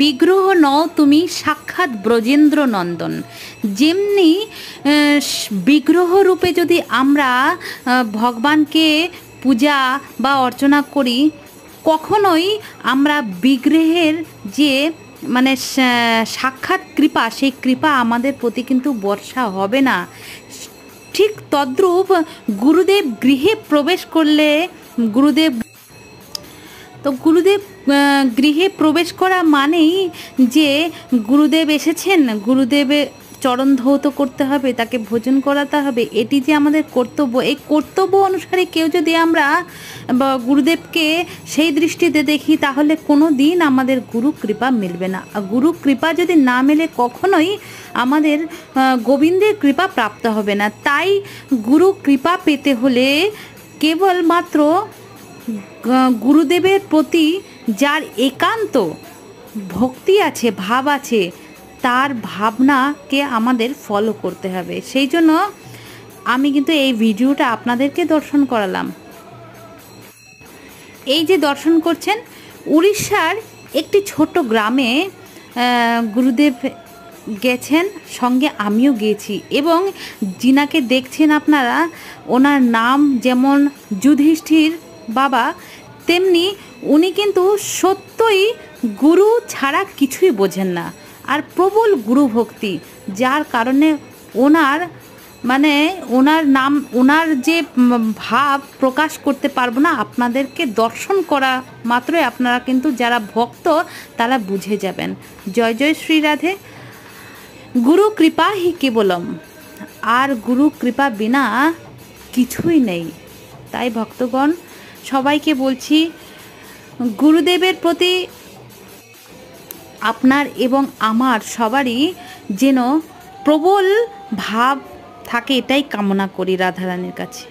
বিগ্রহ নও তুমি, সাক্ষাৎ ব্রজেন্দ্র নন্দন। যেমনি বিগ্রহ রূপে যদি আমরা ভগবানকে পূজা বা অর্চনা করি, কখনোই আমরা বিগ্রহের যে মানে সাক্ষাৎ কৃপা, সেই কৃপা আমাদের প্রতি কিন্তু বর্ষা হবে না। ঠিক তদ্রূপ গুরুদেব গৃহে প্রবেশ করলে গুরুদেব গৃহে প্রবেশ করা মানেই যে গুরুদেব এসেছেন, গুরুদেবের চরণ ধৌত করতে হবে, তাকে ভোজন করাতে হবে, এটি যে আমাদের কর্তব্য। এই কর্তব্য অনুসারে কেউ যদি আমরা গুরুদেবকে সেই দৃষ্টিতে দেখি, তাহলে কোনো দিন আমাদের গুরু কৃপা মিলবে না। গুরু কৃপা যদি না মেলে, কখনোই আমাদের গোবিন্দের কৃপা প্রাপ্ত হবে না। তাই গুরু কৃপা পেতে হলে কেবলমাত্র গুরুদেবের প্রতি যার একান্ত ভক্তি আছে, ভাব আছে, তার ভাবনাকে আমাদের ফলো করতে হবে। সেই জন্য আমি কিন্তু এই ভিডিওটা আপনাদেরকে দর্শন করালাম। এই যে দর্শন করছেন, উড়িষ্যার একটি ছোট গ্রামে গুরুদেব গেছেন, সঙ্গে আমিও গিয়েছি। এবং যিনাকে দেখছেন আপনারা, ওনার নাম যেমন যুধিষ্ঠির বাবা, তেমনি উনি কিন্তু সত্যই গুরু ছাড়া কিছুই বোঝেন না, আর প্রবল গুরু ভক্তি, যার কারণে ওনার নাম, ওনার যে ভাব প্রকাশ করতে পারবো না। আপনাদেরকে দর্শন করা মাত্রই আপনারা কিন্তু যারা ভক্ত তারা বুঝে যাবেন। জয় জয় শ্রী রাধে। গুরু কৃপা হি কেবলম, আর গুরু কৃপা বিনা কিছুই নেই। তাই ভক্তগণ, সবাইকে বলছি, গুরুদেবের প্রতি আপনার এবং আমার সবারই যেন প্রবল ভাব থাকে, এটাই কামনা করি রাধারানীর কাছে।